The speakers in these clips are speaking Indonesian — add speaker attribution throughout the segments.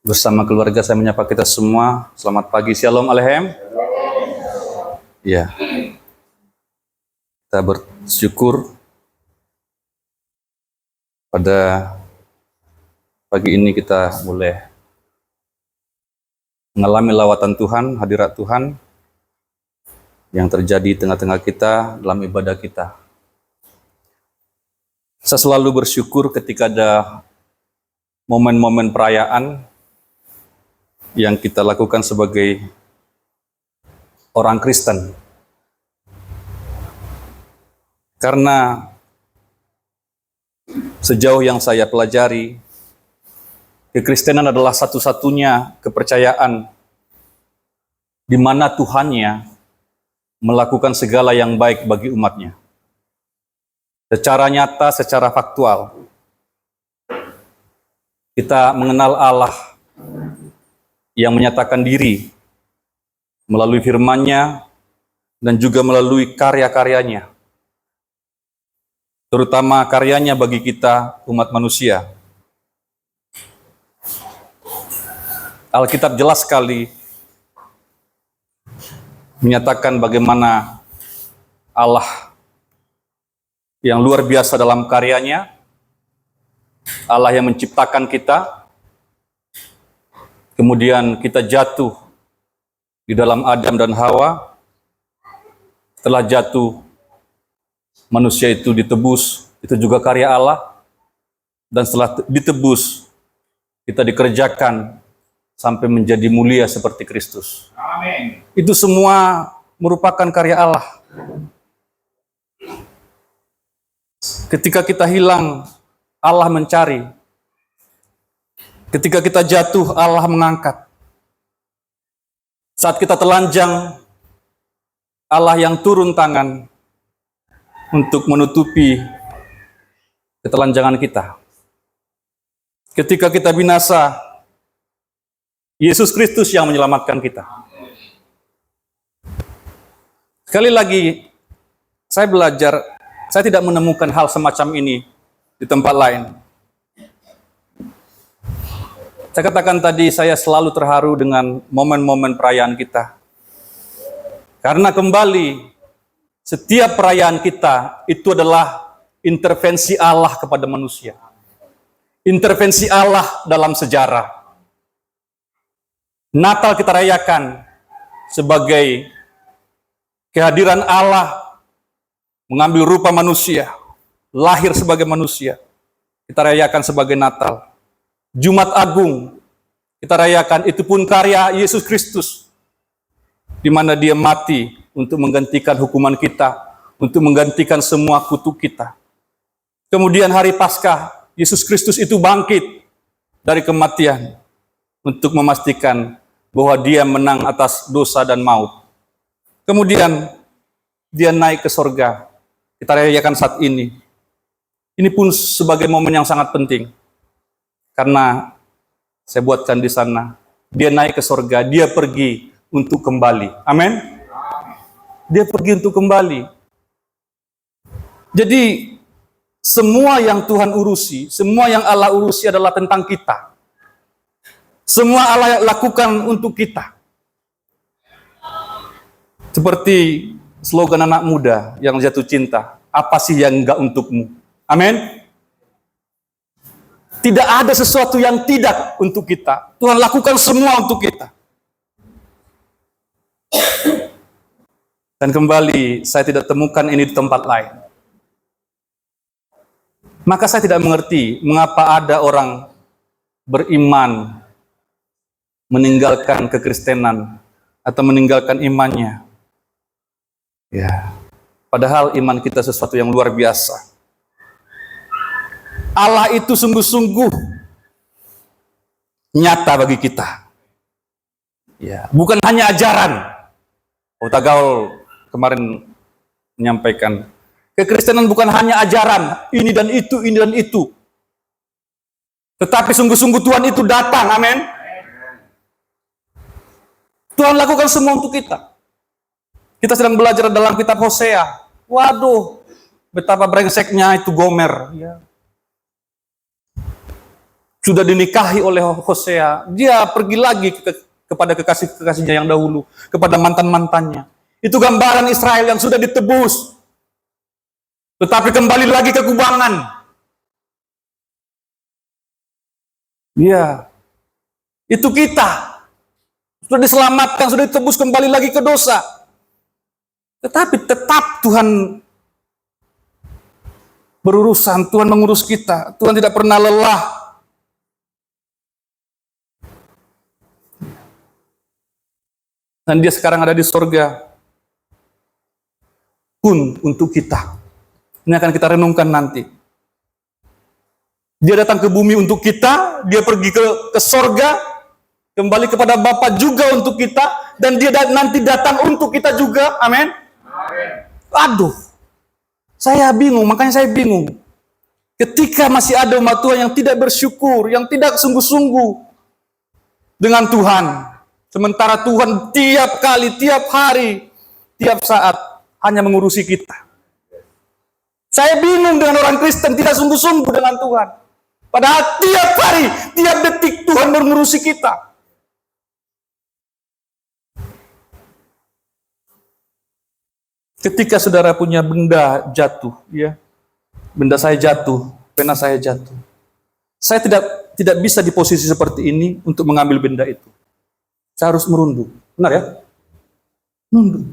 Speaker 1: Bersama keluarga saya menyapa kita semua. Selamat pagi, Shalom Alehem. Ya, kita bersyukur pada pagi ini kita boleh mengalami lawatan Tuhan, hadirat Tuhan yang terjadi di tengah-tengah kita dalam ibadah kita. Saya selalu bersyukur ketika ada momen-momen perayaan yang kita lakukan sebagai orang Kristen. Karena sejauh yang saya pelajari, kekristenan adalah satu-satunya kepercayaan di mana Tuhannya melakukan segala yang baik bagi umatnya. Secara nyata, secara faktual, kita mengenal Allah yang menyatakan diri melalui firman-Nya dan juga melalui karya-karyanya, terutama karyanya bagi kita umat manusia. Alkitab jelas sekali menyatakan bagaimana Allah yang luar biasa dalam karyanya, Allah yang menciptakan kita. Kemudian kita jatuh di dalam Adam dan Hawa. Setelah jatuh, manusia itu ditebus. Itu juga karya Allah. Dan setelah ditebus, kita dikerjakan sampai menjadi mulia seperti Kristus. Amin. Itu semua merupakan karya Allah. Ketika kita hilang, Allah mencari. Ketika kita jatuh, Allah mengangkat. Saat kita telanjang, Allah yang turun tangan untuk menutupi ketelanjangan kita. Ketika kita binasa, Yesus Kristus yang menyelamatkan kita. Sekali lagi, saya belajar, saya tidak menemukan hal semacam ini di tempat lain. Saya katakan tadi, saya selalu terharu dengan momen-momen perayaan kita. Karena kembali, setiap perayaan kita itu adalah intervensi Allah kepada manusia. Intervensi Allah dalam sejarah. Natal kita rayakan sebagai kehadiran Allah mengambil rupa manusia, lahir sebagai manusia. Kita rayakan sebagai Natal. Jumat Agung kita rayakan, itu pun karya Yesus Kristus, di mana Dia mati untuk menggantikan hukuman kita, untuk menggantikan semua kutuk kita. Kemudian hari Paskah, Yesus Kristus itu bangkit dari kematian untuk memastikan bahwa Dia menang atas dosa dan maut. Kemudian Dia naik ke sorga. Kita rayakan saat ini. Ini pun sebagai momen yang sangat penting. Karena saya buatkan di sana, Dia naik ke sorga, Dia pergi untuk kembali. Amin. Dia pergi untuk kembali. Jadi, semua yang Tuhan urusi, semua yang Allah urusi adalah tentang kita. Semua Allah lakukan untuk kita. Seperti slogan anak muda yang jatuh cinta, apa sih yang enggak untukmu? Amin. Tidak ada sesuatu yang tidak untuk kita. Tuhan lakukan semua untuk kita. Dan kembali, saya tidak temukan ini di tempat lain. Maka saya tidak mengerti mengapa ada orang beriman meninggalkan kekristenan atau meninggalkan imannya. Ya, padahal iman kita sesuatu yang luar biasa. Allah itu sungguh-sungguh nyata bagi kita. Ya, bukan hanya ajaran. Gaul kemarin menyampaikan, kekristenan bukan hanya ajaran, ini dan itu, ini dan itu. Tetapi sungguh-sungguh Tuhan itu datang, amin. Tuhan lakukan semua untuk kita. Kita sedang belajar dalam kitab Hosea. Waduh, betapa brengseknya itu Gomer. Ya. sudah dinikahi oleh Hosea, dia pergi lagi kepada kekasih-kekasihnya yang dahulu, kepada mantan-mantannya. Itu gambaran Israel yang sudah ditebus, tetapi kembali lagi ke kubangan. Ya, itu kita. Sudah diselamatkan, sudah ditebus, kembali lagi ke dosa. Tetapi tetap Tuhan berurusan, Tuhan mengurus kita. Tuhan tidak pernah lelah. Dan dia sekarang ada di sorga pun untuk kita. Ini akan kita renungkan nanti. Dia datang ke bumi untuk kita, dia pergi ke sorga, kembali kepada Bapa juga untuk kita, dan dia nanti datang untuk kita juga. Amin. Aduh, saya bingung, makanya saya bingung. Ketika masih ada umat Tuhan yang tidak bersyukur, yang tidak sungguh-sungguh dengan Tuhan, sementara Tuhan tiap kali, tiap hari, tiap saat hanya mengurusi kita. Saya bingung dengan orang Kristen tidak sungguh-sungguh dengan Tuhan. Padahal tiap hari, tiap detik Tuhan mengurusi kita. Ketika saudara punya benda jatuh, ya, benda saya jatuh, pena saya jatuh. Saya tidak bisa di posisi seperti ini untuk mengambil benda itu. Saya harus merunduk. Benar ya? Nunduk.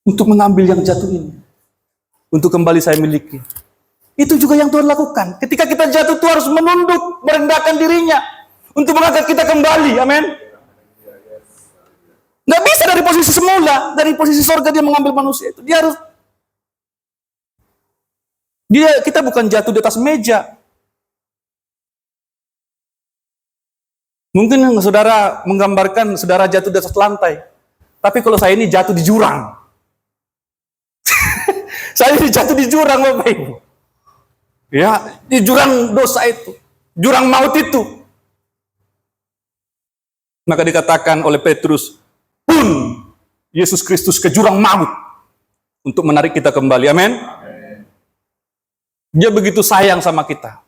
Speaker 1: Untuk mengambil yang jatuh ini. Untuk kembali saya miliki. Itu juga yang Tuhan lakukan. Ketika kita jatuh, Tuhan harus menunduk, merendahkan dirinya. Untuk mengangkat kita kembali. Amin. Nggak bisa dari posisi semula. Dari posisi sorga dia mengambil manusia itu. Kita bukan jatuh di atas meja. Mungkin saudara menggambarkan saudara jatuh di atas lantai. Tapi kalau saya ini jatuh di jurang. Saya ini jatuh di jurang, Bapak Ibu. Ya, di jurang dosa itu. Jurang maut itu. Maka dikatakan oleh Petrus, pun Yesus Kristus ke jurang maut untuk menarik kita kembali. Amin. Dia begitu sayang sama kita.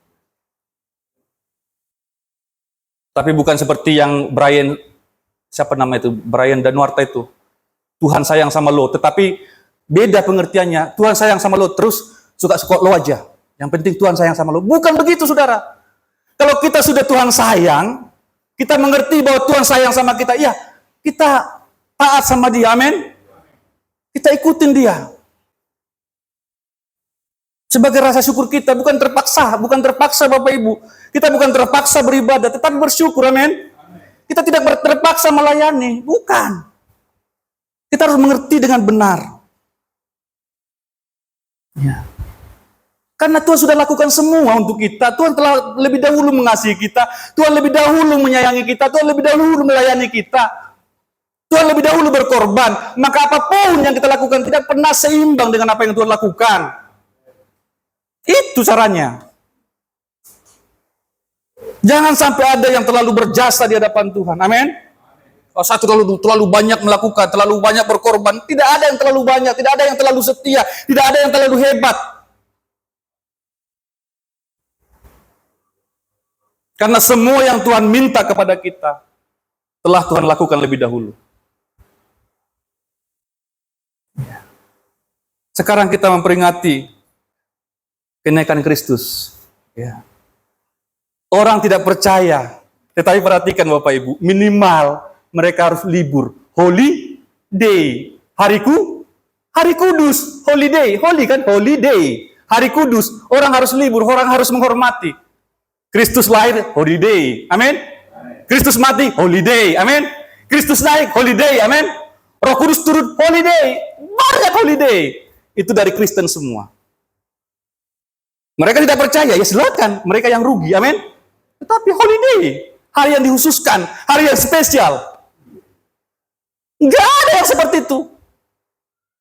Speaker 1: Tapi bukan seperti yang Brian, siapa nama itu? Brian Danuarta itu. Tuhan sayang sama lo, tetapi beda pengertiannya. Tuhan sayang sama lo, terus suka-suka lo aja. Yang penting Tuhan sayang sama lo. Bukan begitu, saudara. Kalau kita sudah Tuhan sayang, kita mengerti bahwa Tuhan sayang sama kita, ya, kita taat sama dia, amin. Kita ikutin dia. Sebagai rasa syukur kita, bukan terpaksa Bapak Ibu. Kita bukan terpaksa beribadah, tetapi bersyukur, amin. Kita tidak terpaksa melayani, bukan. Kita harus mengerti dengan benar. Ya. Karena Tuhan sudah lakukan semua untuk kita. Tuhan telah lebih dahulu mengasihi kita. Tuhan lebih dahulu menyayangi kita. Tuhan lebih dahulu melayani kita. Tuhan lebih dahulu berkorban. Maka apapun yang kita lakukan tidak pernah seimbang dengan apa yang Tuhan lakukan. Itu caranya. Jangan sampai ada yang terlalu berjasa di hadapan Tuhan. Amin. Kalau satu terlalu banyak melakukan, terlalu banyak berkorban. Tidak ada yang terlalu banyak. Tidak ada yang terlalu setia. Tidak ada yang terlalu hebat. Karena semua yang Tuhan minta kepada kita telah Tuhan lakukan lebih dahulu. Sekarang kita memperingati kenaikan Kristus. Ya. Orang tidak percaya, tetapi perhatikan Bapak Ibu, minimal mereka harus libur. Holy day. Hari kudus. Holiday. Holy kan? Holiday. Hari kudus. Orang harus libur. Orang harus menghormati. Kristus lahir, holiday. Amin. Kristus mati, holiday. Amin. Kristus naik, holiday. Amin. Roh Kudus turun, holiday. Banyak holiday. Itu dari Kristen semua. Mereka tidak percaya, ya silakan. Mereka yang rugi. Amin. Tetapi holiday. Hari yang dihususkan. Hari yang spesial. Nggak ada yang seperti itu.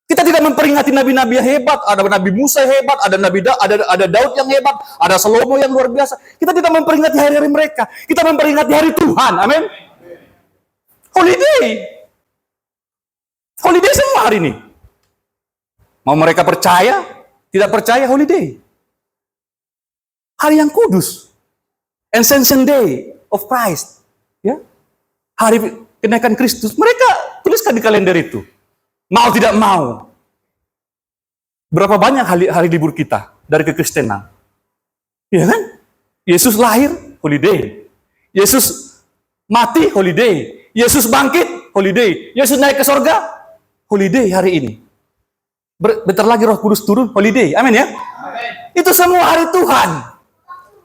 Speaker 1: Kita tidak memperingati nabi-nabi yang hebat, ada Nabi Musa yang hebat, ada Daud yang hebat, ada Salomo yang luar biasa. Kita tidak memperingati hari-hari mereka. Kita memperingati hari Tuhan. Amin. Holiday. Holiday semua hari ini. Mau mereka percaya, tidak percaya, holiday. Hari yang kudus. Ascension Day of Christ. Ya. Hari kenaikan Kristus. Mereka tuliskan di kalender itu. Mau tidak mau. Berapa banyak hari libur kita dari kekristenan? Ya kan? Yesus lahir, holiday. Yesus mati, holiday. Yesus bangkit, holiday. Yesus naik ke sorga, holiday hari ini. Bentar lagi Roh Kudus turun, holiday. Amin ya? Amin. Itu semua hari Tuhan.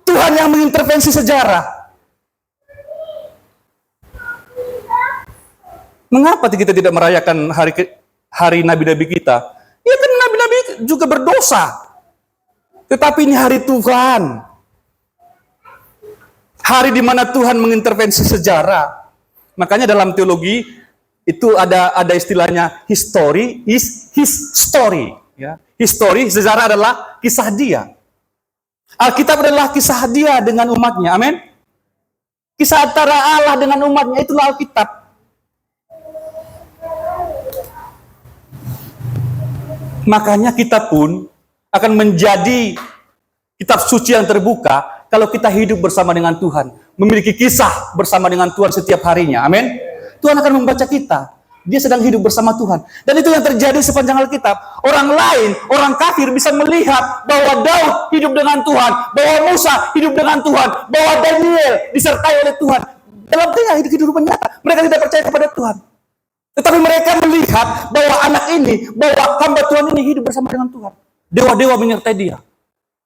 Speaker 1: Tuhan yang mengintervensi sejarah. Mengapa kita tidak merayakan hari nabi-nabi kita? Ya kan nabi-nabi juga berdosa. Tetapi ini hari Tuhan. Hari di mana Tuhan mengintervensi sejarah. Makanya dalam teologi itu ada istilahnya history is his story. Ya. History, sejarah adalah kisah dia. Alkitab adalah kisah dia dengan umatnya. Amin. Kisah antara Allah dengan umatnya, itulah Alkitab. Makanya kita pun akan menjadi kitab suci yang terbuka kalau kita hidup bersama dengan Tuhan. Memiliki kisah bersama dengan Tuhan setiap harinya. Amin. Tuhan akan membaca kita. Dia sedang hidup bersama Tuhan. Dan itu yang terjadi sepanjang Alkitab. Orang lain, orang kafir bisa melihat bahwa Daud hidup dengan Tuhan. Bahwa Musa hidup dengan Tuhan. Bahwa Daniel disertai oleh Tuhan. Dalam kehidupan nyata. Mereka tidak percaya kepada Tuhan. Tetapi mereka melihat bahwa anak ini, bahwa hamba Tuhan ini hidup bersama dengan Tuhan. Dewa-dewa menyertai dia.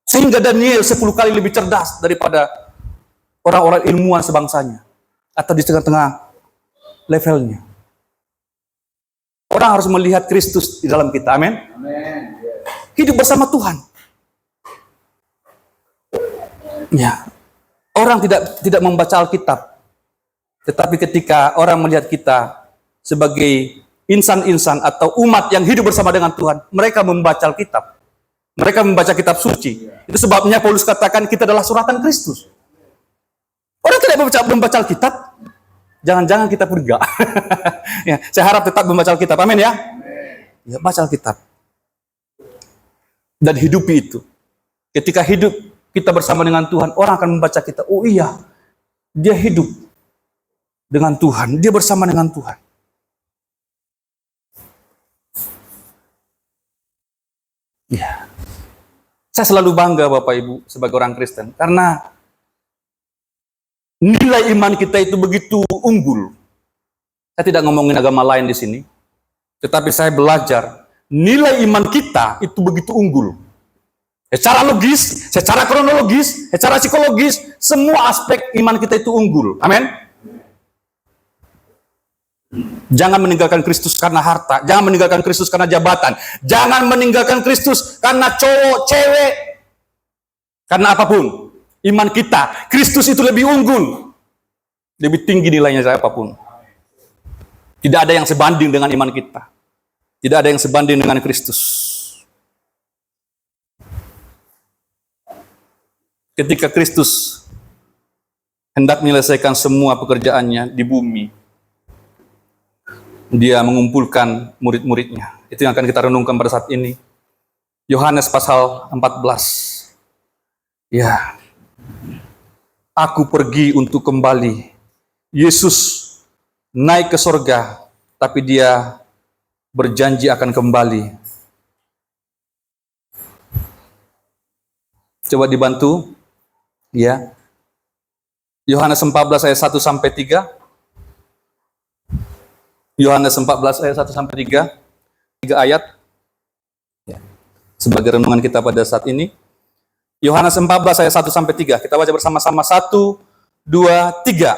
Speaker 1: Sehingga Daniel 10 kali lebih cerdas daripada orang-orang ilmuwan sebangsanya. Atau di tengah-tengah levelnya. Orang harus melihat Kristus di dalam kita. Amin. Hidup bersama Tuhan. Ya. Orang tidak membaca Alkitab. Tetapi ketika orang melihat kita sebagai insan-insan atau umat yang hidup bersama dengan Tuhan, mereka membaca Alkitab. Mereka membaca kitab suci. Itu sebabnya Paulus katakan kita adalah suratan Kristus. Orang tidak membaca Alkitab, jangan-jangan kita pun enggak. Ya, saya harap tetap membaca Alkitab. Amin ya? Ya, baca Alkitab. Dan hidupi itu. Ketika hidup kita bersama dengan Tuhan, orang akan membaca kita. Oh iya, dia hidup dengan Tuhan. Dia bersama dengan Tuhan. Ya. Saya selalu bangga Bapak Ibu sebagai orang Kristen. Karena nilai iman kita itu begitu unggul. Saya tidak ngomongin agama lain di sini. Tetapi saya belajar nilai iman kita itu begitu unggul. Secara logis, secara kronologis, secara psikologis, semua aspek iman kita itu unggul. Amin. Jangan meninggalkan Kristus karena harta, jangan meninggalkan Kristus karena jabatan, jangan meninggalkan Kristus karena cowok, cewek, karena apapun. Iman kita, Kristus itu lebih unggul, lebih tinggi nilainya dari apapun. Tidak ada yang sebanding dengan iman kita. Tidak ada yang sebanding dengan Kristus. Ketika Kristus hendak menyelesaikan semua pekerjaannya di bumi, dia mengumpulkan murid-muridnya. Itu yang akan kita renungkan pada saat ini. Yohanes pasal 14. Ya. Aku pergi untuk kembali. Yesus naik ke sorga, tapi dia berjanji akan kembali. Coba dibantu. Ya. Yohanes 14 ayat 1 sampai 3. Yohanes 14 ayat 1 sampai 3. 3 ayat. Ya. Sebagai renungan kita pada saat ini. Yohanes 14 ayat 1 sampai 3. Kita baca bersama-sama. 1, 2, 3.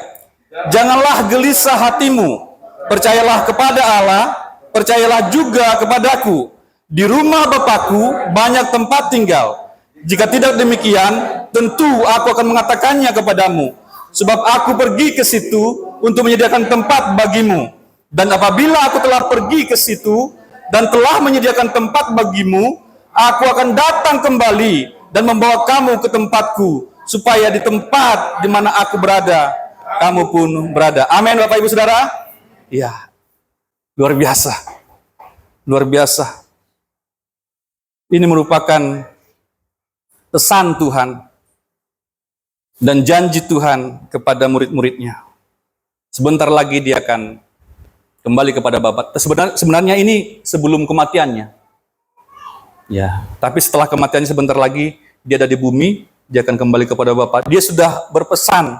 Speaker 1: Janganlah gelisah hatimu. Percayalah kepada Allah, percayalah juga kepadaku. Di rumah Bapakku banyak tempat tinggal. Jika tidak demikian, tentu aku akan mengatakannya kepadamu. Sebab aku pergi ke situ untuk menyediakan tempat bagimu. Dan apabila aku telah pergi ke situ dan telah menyediakan tempat bagimu, aku akan datang kembali dan membawa kamu ke tempatku, supaya di tempat di mana aku berada, kamu pun berada. Amin, Bapak Ibu Saudara. Ya, luar biasa. Luar biasa. Ini merupakan pesan Tuhan Dan janji Tuhan kepada murid-muridnya, sebentar lagi dia akan kembali kepada Bapa. Sebenarnya ini sebelum kematiannya. Ya, tapi setelah kematiannya sebentar lagi dia ada di bumi, dia akan kembali kepada Bapa. Dia sudah berpesan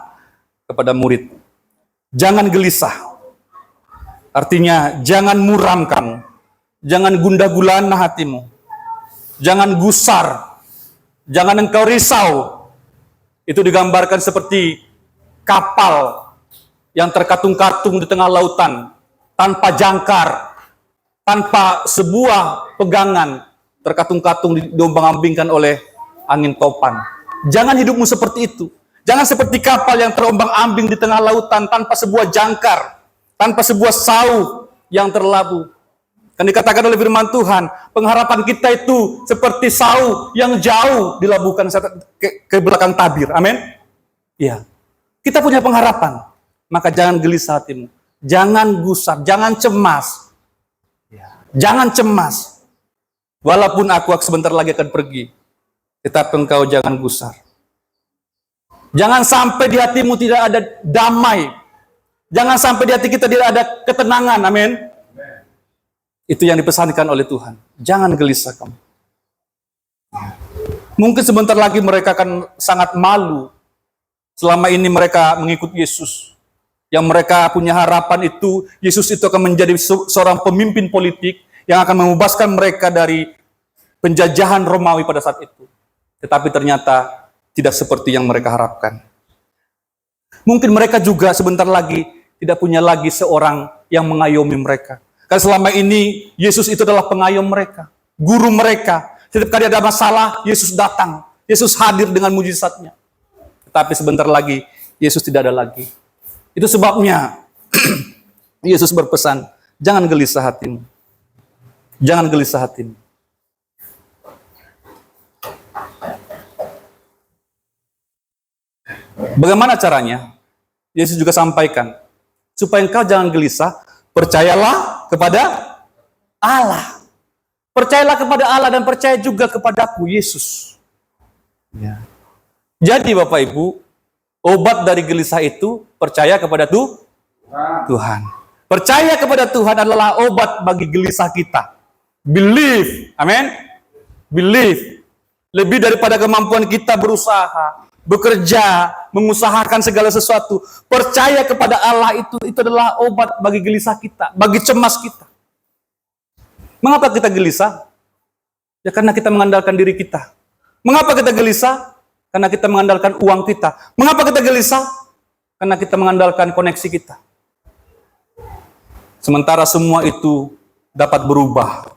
Speaker 1: kepada murid, jangan gelisah. Artinya jangan muram kamu, jangan gundah gulana hatimu, jangan gusar, jangan engkau risau. Itu digambarkan seperti kapal yang terkatung-katung di tengah lautan, tanpa jangkar, tanpa sebuah pegangan, terkatung-katung diombang-ambingkan oleh angin topan. Jangan hidupmu seperti itu. Jangan seperti kapal yang terombang-ambing di tengah lautan tanpa sebuah jangkar, tanpa sebuah sauh yang terlabuh. Kan dikatakan oleh firman Tuhan, pengharapan kita itu seperti sauh yang jauh dilabuhkan ke belakang tabir. Amin. Iya. Kita punya pengharapan. Maka jangan gelisah hatimu. Jangan gusar, jangan cemas. Jangan cemas. Walaupun aku sebentar lagi akan pergi, tetapi engkau jangan gusar. Jangan sampai di hatimu tidak ada damai. Jangan sampai di hati kita tidak ada ketenangan. Amin. Itu yang dipesankan oleh Tuhan. Jangan gelisah kamu. Mungkin sebentar lagi mereka akan sangat malu. Selama ini mereka mengikut Yesus. Yang mereka punya harapan itu, Yesus itu akan menjadi seorang pemimpin politik yang akan membebaskan mereka dari penjajahan Romawi pada saat itu. Tetapi ternyata tidak seperti yang mereka harapkan. Mungkin mereka juga sebentar lagi tidak punya lagi seorang yang mengayomi mereka. Karena selama ini Yesus itu adalah pengayom mereka, guru mereka. Setiap kali ada masalah, Yesus datang. Yesus hadir dengan mujizatnya. Tetapi sebentar lagi, Yesus tidak ada lagi. Itu sebabnya Yesus berpesan, jangan gelisah hatimu. Jangan gelisah hatimu. Bagaimana caranya? Yesus juga sampaikan, supaya engkau jangan gelisah, percayalah kepada Allah. Percayalah kepada Allah dan percaya juga kepadaku, Yesus. Ya. Jadi Bapak Ibu, obat dari gelisah itu percaya kepada Tuhan. Percaya kepada Tuhan adalah obat bagi gelisah kita. Believe, amin. Believe. Lebih daripada kemampuan kita berusaha, bekerja, mengusahakan segala sesuatu. Percaya kepada Allah itu adalah obat bagi gelisah kita, bagi cemas kita. Mengapa kita gelisah? Ya karena kita mengandalkan diri kita. Mengapa kita gelisah? Karena kita mengandalkan uang kita. Mengapa kita gelisah? Karena kita mengandalkan koneksi kita. Sementara semua itu dapat berubah.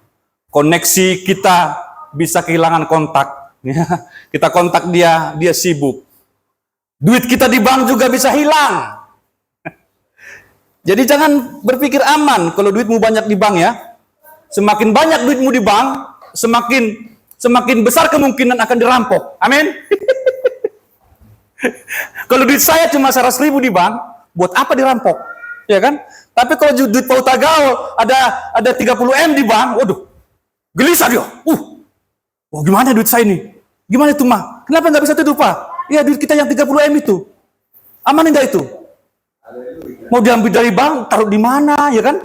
Speaker 1: Koneksi kita bisa kehilangan kontak. Kita kontak dia, dia sibuk. Duit kita di bank juga bisa hilang. Jadi jangan berpikir aman kalau duitmu banyak di bank ya. Semakin banyak duitmu di bank, semakin besar kemungkinan akan dirampok. Amin. Kalau duit saya cuma 100.000 di bank, buat apa dirampok? Ya kan? Tapi kalau duit Pak Utagaul ada 30 M di bank, waduh, gelisah dia. Wah, gimana duit saya ini? Gimana itu mah? Kenapa nggak bisa tidur Pak? Ya duit kita yang 30 M itu. Aman enggak itu? Mau diambil dari bank, taruh di mana, ya kan?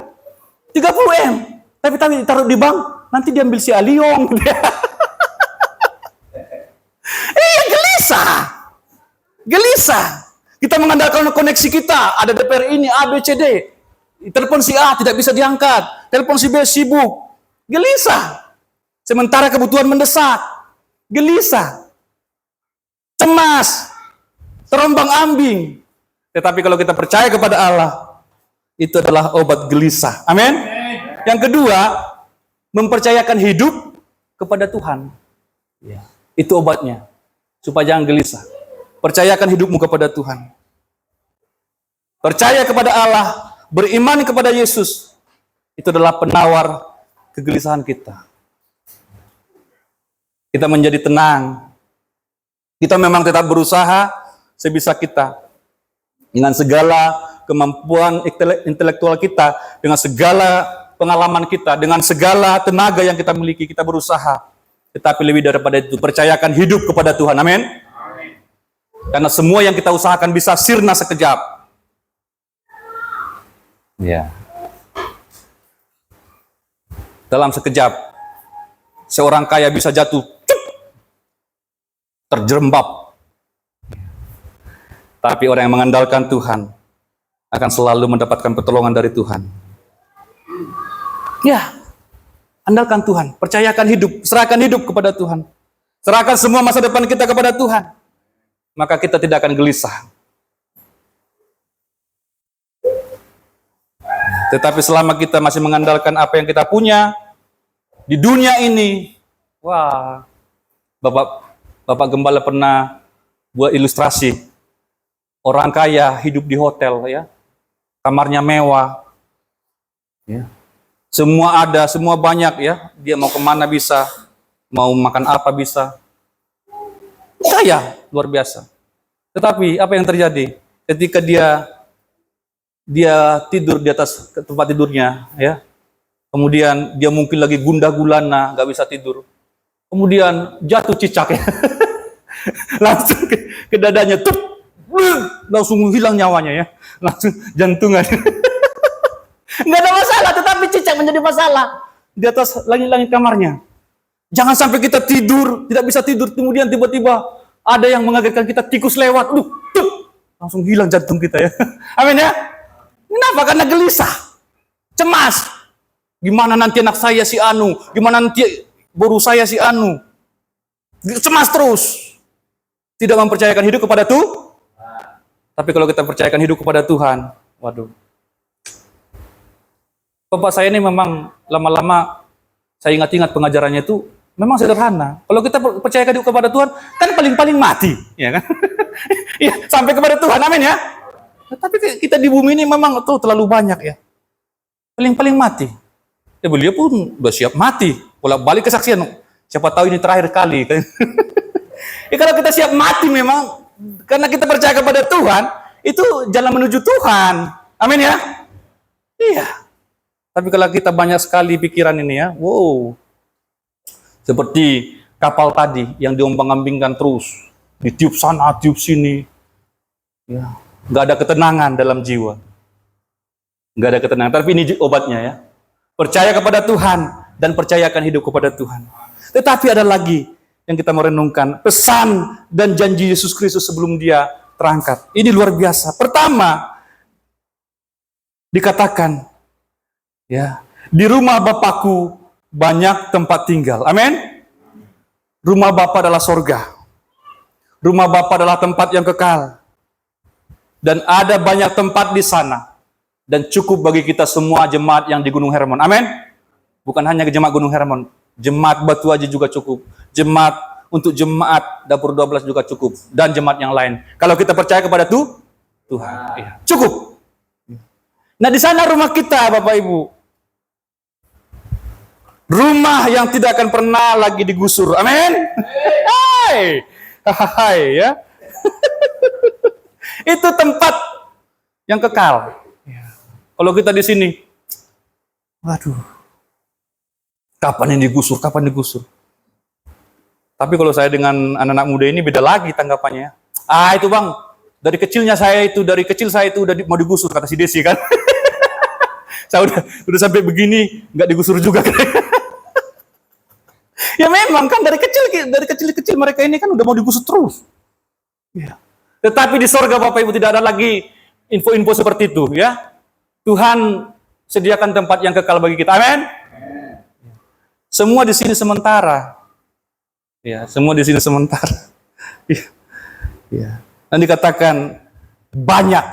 Speaker 1: 30 M. Tapi taruh di bank, nanti diambil si Aliong. Gelisah. Gelisah. Kita mengandalkan koneksi kita, ada DPR ini, A, B, C, D. Telepon si A tidak bisa diangkat, telepon si B sibuk. Gelisah. Sementara kebutuhan mendesak. Gelisah. Cemas. Terombang-ambing. Tetapi kalau kita percaya kepada Allah, itu adalah obat gelisah. Amin. Yang kedua, mempercayakan hidup kepada Tuhan. Ya, itu obatnya. Supaya jangan gelisah. Percayakan hidupmu kepada Tuhan. Percaya kepada Allah, beriman kepada Yesus. Itu adalah penawar kegelisahan kita. Kita menjadi tenang. Kita memang tetap berusaha sebisa kita. Dengan segala kemampuan intelektual kita, dengan segala pengalaman kita, dengan segala tenaga yang kita miliki, kita berusaha. Tetapi lebih daripada itu, percayakan hidup kepada Tuhan. Amin. Karena semua yang kita usahakan bisa sirna sekejap. Ya. Dalam sekejap, seorang kaya bisa jatuh, terjerembab. Tapi orang yang mengandalkan Tuhan akan selalu mendapatkan pertolongan dari Tuhan. Ya, andalkan Tuhan, percayakan hidup, serahkan hidup kepada Tuhan. Serahkan semua masa depan kita kepada Tuhan. Maka kita tidak akan gelisah. Tetapi selama kita masih mengandalkan apa yang kita punya di dunia ini, wah, Bapak Gembala pernah buat ilustrasi. Orang kaya hidup di hotel, ya, kamarnya mewah, ya. Semua ada, semua banyak, ya. Dia mau kemana bisa, mau makan apa bisa. Kaya, luar biasa. Tetapi apa yang terjadi ketika dia tidur di atas tempat tidurnya, ya. Kemudian dia mungkin lagi gundah gulana, nggak bisa tidur. Kemudian jatuh cicak, ya. Langsung ke dadanya, tuh, langsung hilang nyawanya, ya. Langsung jantungan. Nggak ada masalah, tetapi cicak menjadi masalah di atas langit-langit kamarnya. Jangan sampai kita tidur, tidak bisa tidur, kemudian tiba-tiba ada yang mengagetkan kita, tikus lewat, langsung hilang jantung kita, ya. Amin, ya. Kenapa? Karena gelisah, cemas. Gimana nanti anak saya si Anu? Gimana nanti boru saya si Anu? Cemas terus. Tidak mempercayakan hidup kepada Tuhan. Tapi kalau kita percayakan hidup kepada Tuhan, waduh. Bapak saya ini memang lama-lama saya ingat-ingat pengajarannya itu memang sederhana. Kalau kita percayakan hidup kepada Tuhan, kan paling-paling mati, ya kan? Ya, sampai kepada Tuhan, amin, ya. Tapi kita di bumi ini memang tuh terlalu banyak, ya. Paling-paling mati. Ya, beliau pun udah siap mati. Bolak-balik kesaksian. Siapa tahu ini terakhir kali. Ya, kalau kita siap mati memang, karena kita percaya kepada Tuhan, itu jalan menuju Tuhan. Amin, ya. Iya. Tapi kalau kita banyak sekali pikiran ini, ya, wow. Seperti kapal tadi yang diombang-ambingkan terus. Ditiup sana, tiup sini. Ya. Nggak ada ketenangan dalam jiwa. Nggak ada ketenangan. Tapi ini obatnya, ya. Percaya kepada Tuhan dan percayakan hidup kepada Tuhan. Tetapi ada lagi yang kita merenungkan. Pesan dan janji Yesus Kristus sebelum dia terangkat. Ini luar biasa. Pertama, dikatakan, ya, di rumah Bapakku banyak tempat tinggal. Amin. Rumah Bapa adalah sorga. Rumah Bapa adalah tempat yang kekal. Dan ada banyak tempat di sana. Dan cukup bagi kita semua jemaat yang di Gunung Hermon. Amin. Bukan hanya ke jemaat Gunung Hermon. Jemaat Batu Aji juga cukup. Untuk jemaat Dapur 12 juga cukup. Dan jemaat yang lain. Kalau kita percaya kepada Tuhan. Ya, cukup. Nah, di sana rumah kita, Bapak Ibu. Rumah yang tidak akan pernah lagi digusur. Amin. Hai. Hai, ya. Itu tempat yang kekal. Kalau kita di sini, waduh, kapan ini digusur, kapan digusur. Tapi kalau saya dengan anak-anak muda ini beda lagi tanggapannya. Ah, itu Bang, dari kecil saya itu udah mau digusur, kata si Desi, kan. Saya udah sampai begini nggak digusur juga. Ya memang kan dari kecil mereka ini kan udah mau digusur terus. Ya. Tetapi di sorga, Bapak Ibu, tidak ada lagi info-info seperti itu, ya. Tuhan sediakan tempat yang kekal bagi kita. Amin. Semua di sini sementara. Ya, semua di sini sementara. Ya. Ya. Dan dikatakan banyak.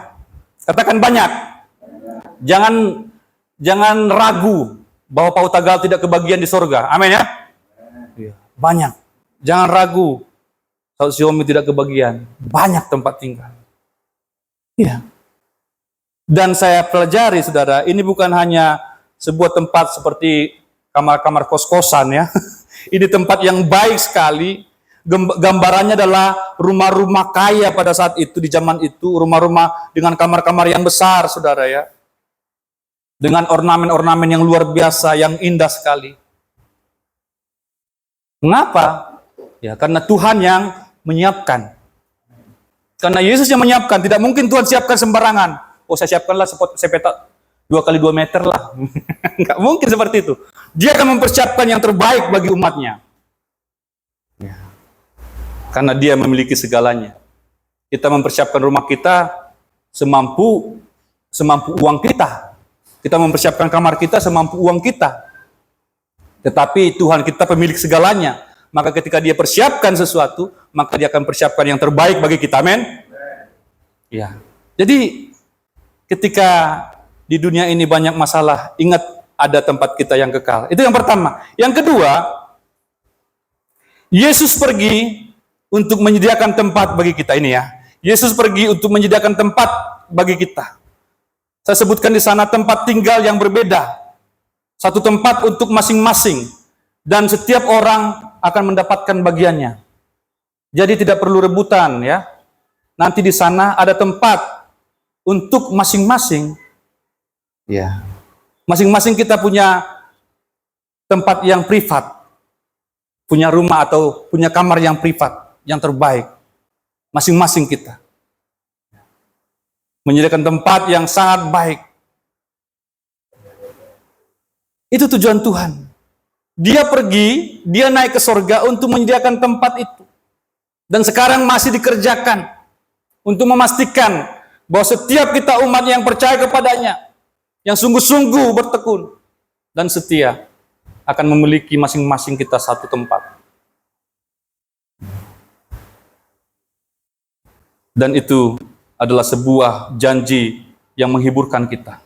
Speaker 1: Katakan banyak. Jangan ragu bahwa Pautagal tidak kebagian di sorga. Amin, ya. Ya. Banyak. Jangan ragu kalau Xiaomi tidak kebagian. Banyak tempat tinggal. Iya. Dan saya pelajari, saudara, ini bukan hanya sebuah tempat seperti kamar-kamar kos-kosan, ya. Ini tempat yang baik sekali. Gambarannya adalah rumah-rumah kaya pada saat itu, di zaman itu. Rumah-rumah dengan kamar-kamar yang besar, saudara, ya. Dengan ornamen-ornamen yang luar biasa, yang indah sekali. Mengapa? Ya, karena Tuhan yang menyiapkan. Karena Yesus yang menyiapkan, tidak mungkin Tuhan siapkan sembarangan. Oh, saya siapkanlah sepeta 2x2 meter lah. Nggak mungkin seperti itu. Dia akan mempersiapkan yang terbaik bagi umatnya. Ya. Karena dia memiliki segalanya. Kita mempersiapkan rumah kita semampu uang kita. Kita mempersiapkan kamar kita semampu uang kita. Tetapi Tuhan kita pemilik segalanya. Maka ketika dia persiapkan sesuatu, maka dia akan persiapkan yang terbaik bagi kita. Amin. Ya. Jadi ketika di dunia ini banyak masalah, ingat ada tempat kita yang kekal. Itu yang pertama. Yang kedua, Yesus pergi untuk menyediakan tempat bagi kita ini ya. Yesus pergi untuk menyediakan tempat bagi kita. Saya sebutkan di sana tempat tinggal yang berbeda. Satu tempat untuk masing-masing. Dan setiap orang akan mendapatkan bagiannya. Jadi tidak perlu rebutan ya. Nanti di sana ada tempat untuk masing-masing. Ya. Masing-masing kita punya tempat yang privat. Punya rumah atau punya kamar yang privat, yang terbaik. Masing-masing kita. Menyediakan tempat yang sangat baik. Itu tujuan Tuhan. Dia pergi, dia naik ke sorga untuk menyediakan tempat itu. Dan sekarang masih dikerjakan untuk memastikan bahwa setiap kita umat yang percaya kepadanya, yang sungguh-sungguh bertekun dan setia, akan memiliki masing-masing kita satu tempat. Dan itu adalah sebuah janji yang menghiburkan kita.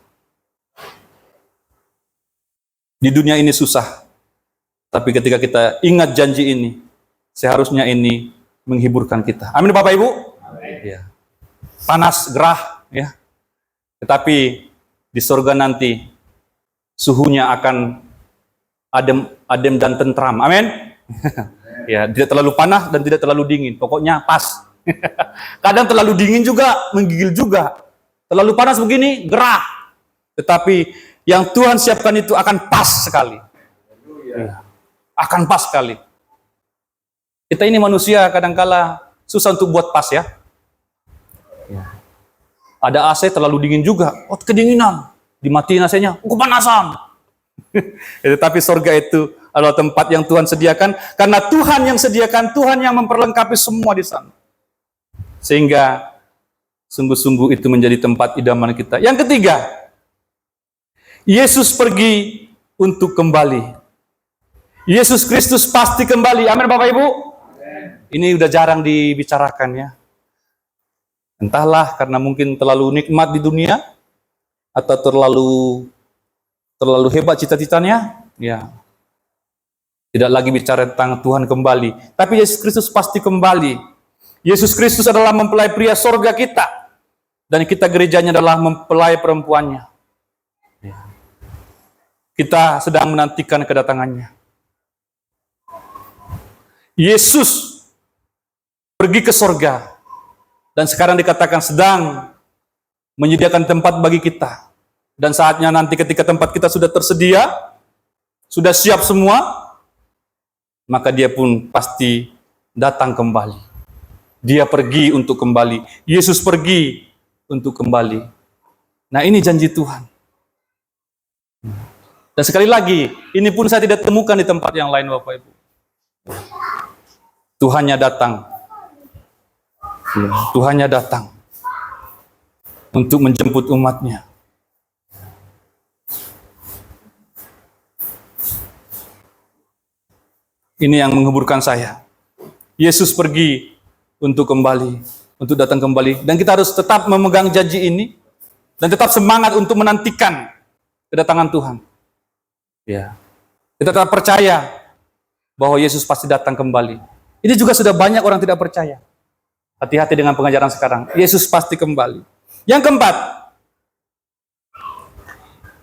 Speaker 1: Di dunia ini susah. Tapi ketika kita ingat janji ini, seharusnya ini menghiburkan kita. Amin Bapak Ibu? Amin. Ya. Panas, gerah, ya. Tetapi di surga nanti suhunya akan adem dan tentram. Amin. Ya, tidak terlalu panas dan tidak terlalu dingin. Pokoknya pas. Kadang terlalu dingin juga, menggigil juga. Terlalu panas begini, gerah. Tetapi yang Tuhan siapkan itu akan pas sekali. Ya. Akan pas sekali. Kita ini manusia kadangkala susah untuk buat pas ya. Ada AC terlalu dingin juga, oh kedinginan, dimatiin AC-nya, kepanasan. Tetapi surga itu adalah tempat yang Tuhan sediakan, karena Tuhan yang sediakan, Tuhan yang memperlengkapi semua di sana. Sehingga sungguh-sungguh itu menjadi tempat idaman kita. Yang ketiga, Yesus pergi untuk kembali. Yesus Kristus pasti kembali. Amin Bapak Ibu. Amen. Ini udah jarang dibicarakan ya. Entahlah karena mungkin terlalu nikmat di dunia atau terlalu hebat cita-citanya, ya. Tidak lagi bicara tentang Tuhan kembali, tapi Yesus Kristus pasti kembali. Yesus Kristus adalah mempelai pria sorga kita, dan kita gerejanya adalah mempelai perempuannya. Ya. Kita sedang menantikan kedatangannya. Yesus pergi ke sorga dan sekarang dikatakan sedang menyediakan tempat bagi kita. Dan saatnya nanti ketika tempat kita sudah tersedia, sudah siap semua, maka dia pun pasti datang kembali. Dia pergi untuk kembali. Yesus pergi untuk kembali. Nah, ini janji Tuhan. Dan sekali lagi, ini pun saya tidak temukan di tempat yang lain Bapak Ibu. Tuhannya datang. Tuhannya datang untuk menjemput umatnya. Ini yang menghiburkan saya. Yesus pergi untuk kembali, untuk datang kembali. Dan kita harus tetap memegang janji ini dan tetap semangat untuk menantikan kedatangan Tuhan. Ya. Kita tetap percaya bahwa Yesus pasti datang kembali. Ini juga sudah banyak orang tidak percaya. Hati-hati dengan pengajaran sekarang. Yesus pasti kembali. Yang keempat,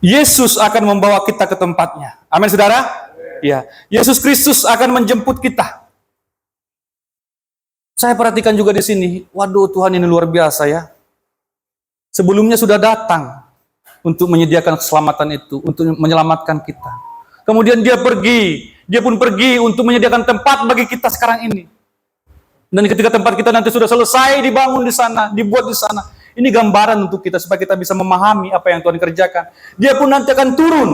Speaker 1: Yesus akan membawa kita ke tempatnya. Amin, saudara? Ya, Yesus Kristus akan menjemput kita. Saya perhatikan juga di sini. Waduh, Tuhan ini luar biasa ya. Sebelumnya sudah datang untuk menyediakan keselamatan itu, untuk menyelamatkan kita. Kemudian dia pun pergi untuk menyediakan tempat bagi kita sekarang ini. Dan ketika tempat kita nanti sudah selesai dibangun di sana, dibuat di sana, ini gambaran untuk kita supaya kita bisa memahami apa yang Tuhan kerjakan. Dia pun nanti akan turun.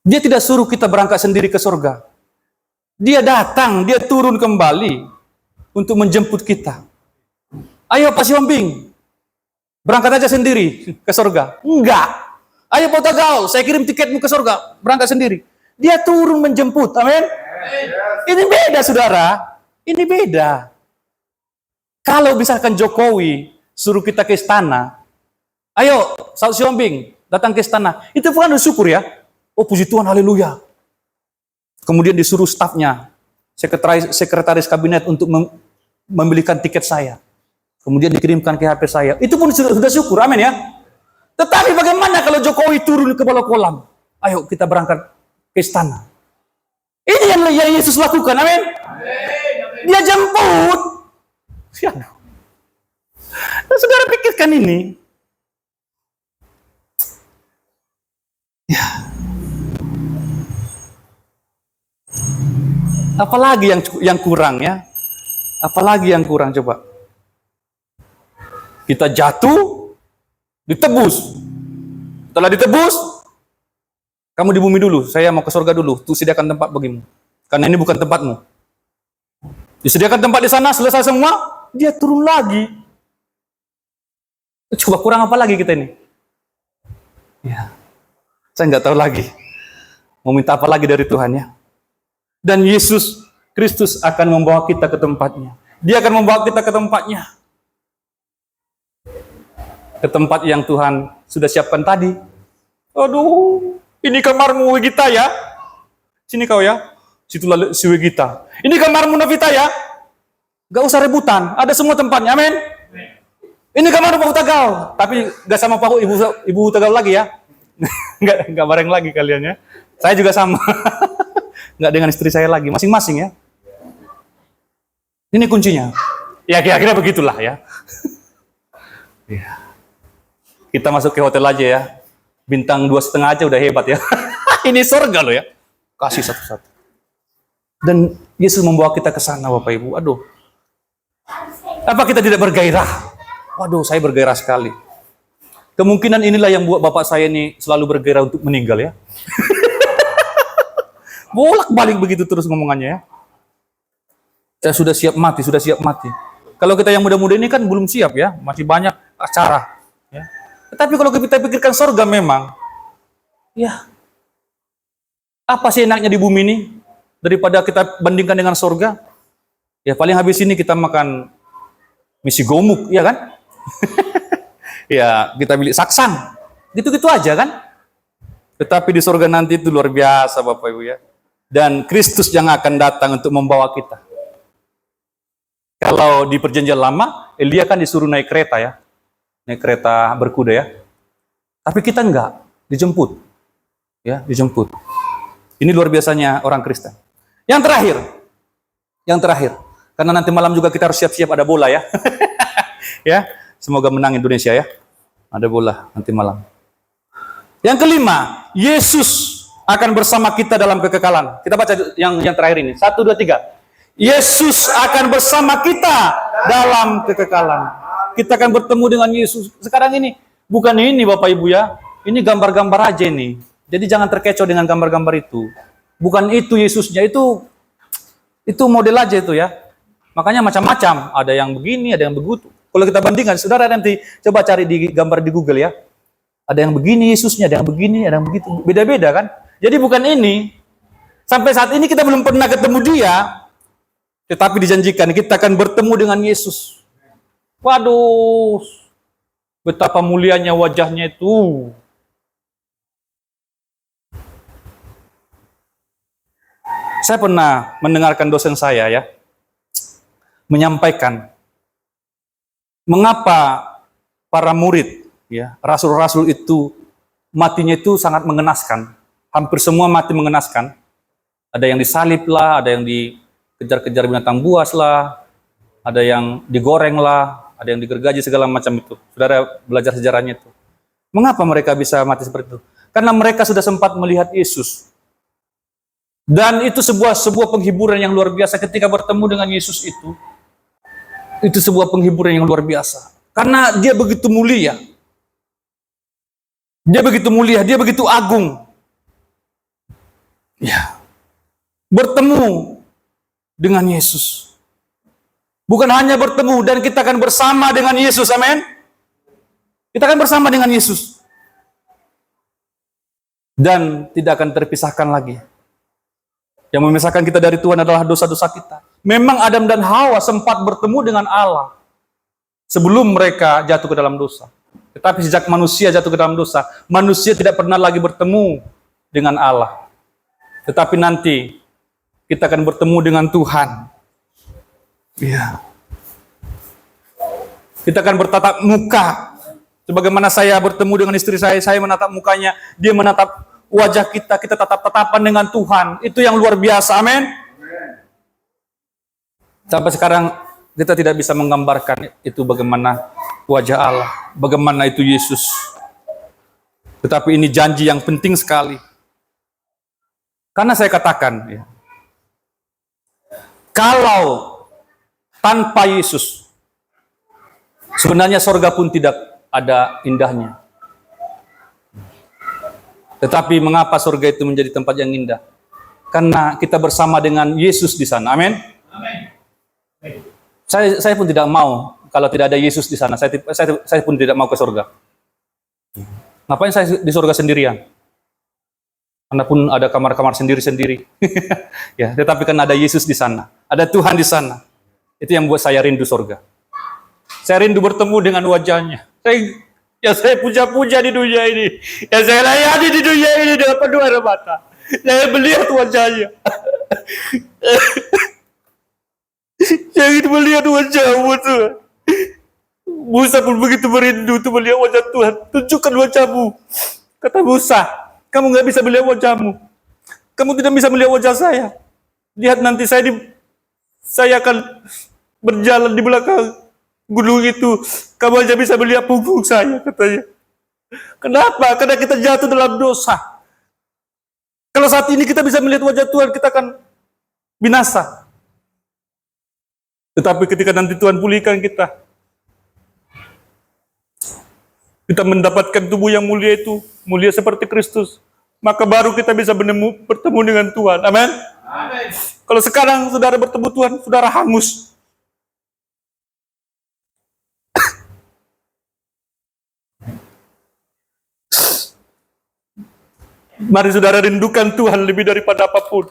Speaker 1: Dia tidak suruh kita berangkat sendiri ke surga. Dia datang, dia turun kembali untuk menjemput kita. Ayo Pak Siombing, berangkat aja sendiri ke surga. Enggak. Ayo Pak Tagau, saya kirim tiketmu ke surga, berangkat sendiri. Dia turun menjemput, amin. Ini beda saudara, ini beda. Kalau misalkan Jokowi suruh kita ke istana, ayo Pak Siombing datang ke istana, itu bukan syukur ya. Oh puji Tuhan, haleluya. Kemudian disuruh stafnya, sekretaris kabinet untuk membelikan tiket saya. Kemudian dikirimkan ke HP saya. Itu pun sudah syukur, amin ya. Tetapi bagaimana kalau Jokowi turun ke bawah kolam? Ayo kita berangkat ke istana. Ini yang Yesus lakukan, amin. Dia jemput. Nah, saudara pikirkan ini. Ya. Apalagi yang kurang ya? Apalagi yang kurang coba? Kita jatuh, ditebus. Setelah ditebus, kamu di bumi dulu. Saya mau ke surga dulu. Tuh sediakan tempat bagimu. Karena ini bukan tempatmu. Disediakan tempat di sana, selesai semua, dia turun lagi. Coba kurang apa lagi kita ini? Ya, saya nggak tahu lagi. Mau minta apa lagi dari Tuhan ya? Dan Yesus Kristus akan membawa kita ke tempatnya. Dia akan membawa kita ke tempatnya. Ke tempat yang Tuhan sudah siapkan tadi. Aduh, ini kamarmu Wegita ya. Sini kau ya. Situlah si Wegita. Ini kamarmu Novita ya. Gak usah rebutan, ada semua tempatnya, amin. Ini kamar Pak Tagau, tapi gak sama Pak Ibu Tagau lagi ya. Gak bareng lagi kalian ya. Saya juga sama. Nggak dengan istri saya lagi, masing-masing ya. Ini kuncinya. Ya kira-kira begitulah ya. Kita masuk ke hotel aja ya. Bintang 2,5 aja udah hebat ya. Ini surga loh ya. Kasih satu-satu. Dan Yesus membawa kita ke sana Bapak Ibu. Aduh. Apa kita tidak bergairah? Waduh, saya bergairah sekali. Kemungkinan inilah yang buat Bapak saya ini selalu bergairah untuk meninggal ya. Bolak-balik begitu terus ngomongannya ya. Ya sudah siap mati, sudah siap mati. Kalau kita yang muda-muda ini kan belum siap ya, masih banyak acara. Ya. Tetapi kalau kita pikirkan surga memang, ya apa sih enaknya di bumi ini daripada kita bandingkan dengan surga? Ya paling habis ini kita makan misi gomuk, ya kan? Ya kita beli saksang, gitu-gitu aja kan? Tetapi di surga nanti itu luar biasa Bapak Ibu ya. Dan Kristus yang akan datang untuk membawa kita. Kalau di perjanjian lama, Elia kan disuruh naik kereta ya. Naik kereta berkuda ya. Tapi kita enggak, dijemput. Ya, dijemput. Ini luar biasanya orang Kristen. Yang terakhir. Karena nanti malam juga kita harus siap-siap ada bola ya. Ya, semoga menang Indonesia ya. Ada bola nanti malam. Yang kelima, Yesus akan bersama kita dalam kekekalan. Kita baca yang terakhir ini. 1, 2, 3. Yesus akan bersama kita dalam kekekalan. Kita akan bertemu dengan Yesus. Sekarang ini, bukan ini Bapak Ibu ya. Ini gambar-gambar aja nih. Jadi jangan terkecoh dengan gambar-gambar itu. Bukan itu Yesusnya, itu model aja itu ya. Makanya macam-macam. Ada yang begini, ada yang begitu. Kalau kita bandingkan, saudara nanti coba cari di gambar di Google ya. Ada yang begini Yesusnya, ada yang begini, ada yang begitu. Beda-beda kan? Jadi bukan ini. Sampai saat ini kita belum pernah ketemu dia. Tetapi dijanjikan kita akan bertemu dengan Yesus. Waduh. Betapa mulianya wajahnya itu. Saya pernah mendengarkan dosen saya ya. Menyampaikan. Mengapa para murid, ya, rasul-rasul itu matinya itu sangat mengenaskan. Hampir semua mati mengenaskan. Ada yang disalib lah, ada yang dikejar-kejar binatang buas lah, ada yang digoreng lah, ada yang digergaji segala macam itu. Saudara belajar sejarahnya itu. Mengapa mereka bisa mati seperti itu? Karena mereka sudah sempat melihat Yesus. Dan itu sebuah penghiburan yang luar biasa ketika bertemu dengan Yesus itu. Itu sebuah penghiburan yang luar biasa. Karena dia begitu mulia. Dia begitu mulia, dia begitu agung. Ya. Bertemu dengan Yesus. Bukan hanya bertemu dan kita akan bersama dengan Yesus, amin. Kita akan bersama dengan Yesus. Dan tidak akan terpisahkan lagi. Yang memisahkan kita dari Tuhan adalah dosa-dosa kita. Memang Adam dan Hawa sempat bertemu dengan Allah sebelum mereka jatuh ke dalam dosa. Tetapi sejak manusia jatuh ke dalam dosa, manusia tidak pernah lagi bertemu dengan Allah. Tetapi nanti kita akan bertemu dengan Tuhan. Ya. Kita akan bertatap muka. Sebagaimana saya bertemu dengan istri saya menatap mukanya, dia menatap wajah kita, kita tatap-tatapan dengan Tuhan. Itu yang luar biasa, amin. Sampai sekarang kita tidak bisa menggambarkan itu bagaimana wajah Allah, bagaimana itu Yesus. Tetapi ini janji yang penting sekali. Karena saya katakan, ya, kalau tanpa Yesus, sebenarnya sorga pun tidak ada indahnya. Tetapi mengapa surga itu menjadi tempat yang indah? Karena kita bersama dengan Yesus di sana. Amin. Saya pun tidak mau kalau tidak ada Yesus di sana. Saya pun tidak mau ke surga. Ngapain saya di surga sendirian? Karena pun ada kamar-kamar sendiri-sendiri. Ya, tetapi kan ada Yesus di sana. Ada Tuhan di sana. Itu yang buat saya rindu surga. Saya rindu bertemu dengan wajahnya. Saya puja-puja di dunia ini. Yang saya layani di dunia ini dengan penuh air mata. Saya melihat wajahnya. Saya ingin melihat wajahmu, Tuhan. Musa pun begitu merindu untuk melihat wajah Tuhan. Tunjukkan wajahmu. Kata Musa, kamu nggak bisa melihat wajahmu. Kamu tidak bisa melihat wajah saya. Lihat nanti saya akan berjalan di belakang gunung itu. Kamu aja bisa melihat punggung saya, katanya. Kenapa? Karena kita jatuh dalam dosa. Kalau saat ini kita bisa melihat wajah Tuhan, kita akan binasa. Tetapi ketika nanti Tuhan pulihkan kita mendapatkan tubuh yang mulia itu, mulia seperti Kristus, maka baru kita bisa bertemu dengan Tuhan. Amin. Kalau sekarang saudara bertemu Tuhan, saudara hangus. Mari saudara rindukan Tuhan lebih daripada apapun.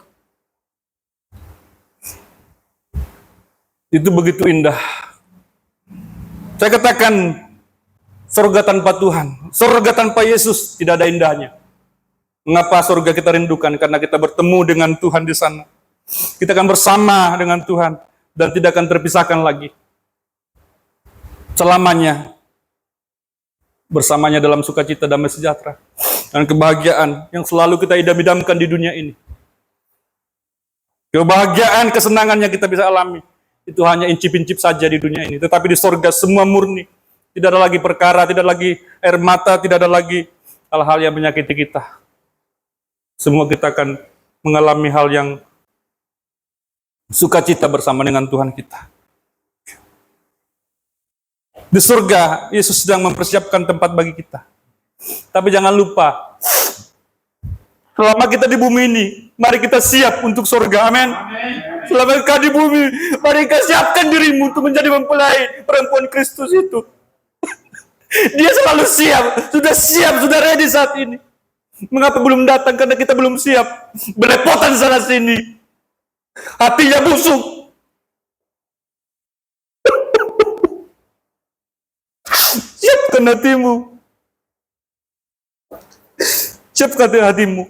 Speaker 1: Itu begitu indah. Saya katakan, surga tanpa Tuhan, surga tanpa Yesus tidak ada indahnya. Mengapa surga kita rindukan? Karena kita bertemu dengan Tuhan di sana. Kita akan bersama dengan Tuhan dan tidak akan terpisahkan lagi. Selamanya bersamanya dalam sukacita, damai sejahtera, dan kebahagiaan yang selalu kita idam-idamkan di dunia ini. Kebahagiaan, kesenangan yang kita bisa alami itu hanya incip-incip saja di dunia ini. Tetapi di surga semua murni. Tidak ada lagi perkara, tidak lagi air mata, tidak ada lagi hal-hal yang menyakiti kita. Semua kita akan mengalami hal yang sukacita bersama dengan Tuhan kita. Di surga, Yesus sedang mempersiapkan tempat bagi kita. Tapi jangan lupa, selama kita di bumi ini, mari kita siap untuk surga. Amin. Selama kita di bumi, mari kita siapkan dirimu untuk menjadi mempelai perempuan Kristus itu. Dia selalu siap, sudah ready saat ini. Mengapa belum datang? Karena kita belum siap. Belepotan sana sini. Hatinya busuk. Siapkan hatimu. Siapkan hatimu.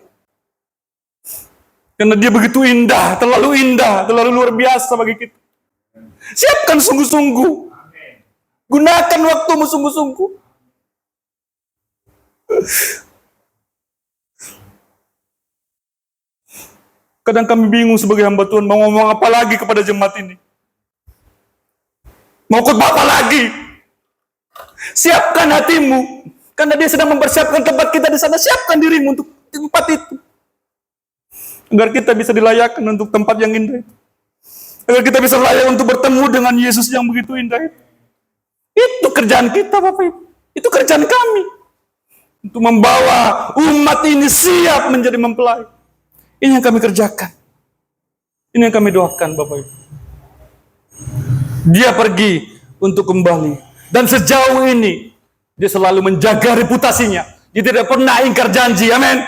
Speaker 1: Karena dia begitu indah, terlalu luar biasa bagi kita. Siapkan sungguh-sungguh. Gunakan waktumu sungguh-sungguh. Kadang kami bingung sebagai hamba Tuhan mau ngomong apa lagi kepada jemaat ini. Mau khotbah apa lagi? Siapkan hatimu. Karena dia sedang mempersiapkan tempat kita di sana. Siapkan dirimu untuk tempat itu. Agar kita bisa dilayakkan untuk tempat yang indah itu. Agar kita bisa layak untuk bertemu dengan Yesus yang begitu indah itu. Itu kerjaan kita, Bapak Ibu. Itu kerjaan kami. Untuk membawa umat ini siap menjadi mempelai. Ini yang kami kerjakan. Ini yang kami doakan, Bapak Ibu. Dia pergi untuk kembali. Dan sejauh ini, dia selalu menjaga reputasinya. Dia tidak pernah ingkar janji. Amin.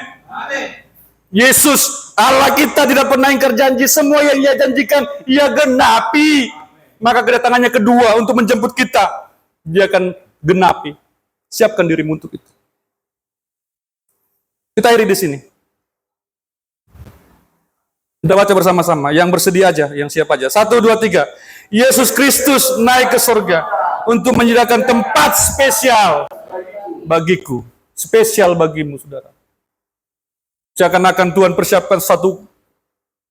Speaker 1: Yesus, Allah kita tidak pernah ingkar janji. Semua yang ia janjikan, ia genapi. Maka kedatangannya kedua untuk menjemput kita, dia akan genapi. Siapkan dirimu untuk itu. Kita akhiri di sini. Kita baca bersama-sama. Yang bersedia aja, yang siap aja. 1, 2, 3. Yesus Kristus naik ke surga untuk menyediakan tempat spesial bagiku. Spesial bagimu, saudara. Seakan-akan Tuhan persiapkan satu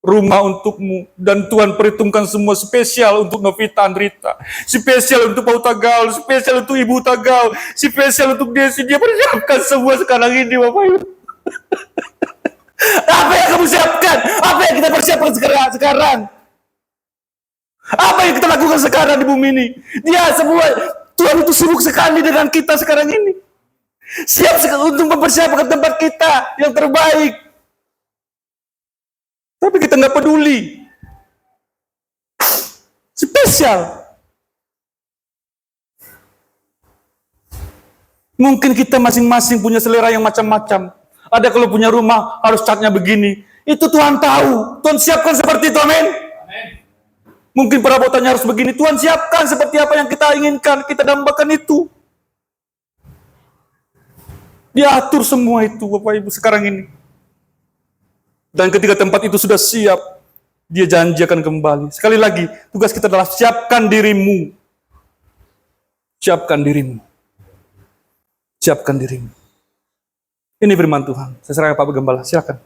Speaker 1: rumah untukmu. Dan Tuhan perhitungkan semua spesial untuk Novita Andrita. Spesial untuk Pau Tagal. Spesial untuk Ibu Tagal. Spesial untuk Desi. Dia persiapkan semua sekarang ini, Bapak Ibu. Apa yang kamu siapkan? Apa yang kita persiapkan sekarang? Apa yang kita lakukan sekarang di bumi ini? Dia semua, Tuhan itu sibuk sekali dengan kita sekarang ini. Siap untuk mempersiapkan tempat kita yang terbaik. Tapi kita nggak peduli. Spesial. Mungkin kita masing-masing punya selera yang macam-macam. Ada kalau punya rumah harus catnya begini. Itu Tuhan tahu. Tuhan siapkan seperti itu. Amin. Mungkin perabotannya harus begini. Tuhan siapkan seperti apa yang kita inginkan. Kita dambakan itu. Dia atur semua itu, Bapak Ibu, sekarang ini. Dan ketika tempat itu sudah siap, dia janji akan kembali. Sekali lagi, tugas kita adalah siapkan dirimu. Siapkan dirimu. Siapkan dirimu. Ini firman Tuhan. Saya serahkan Pak Gembala, silakan.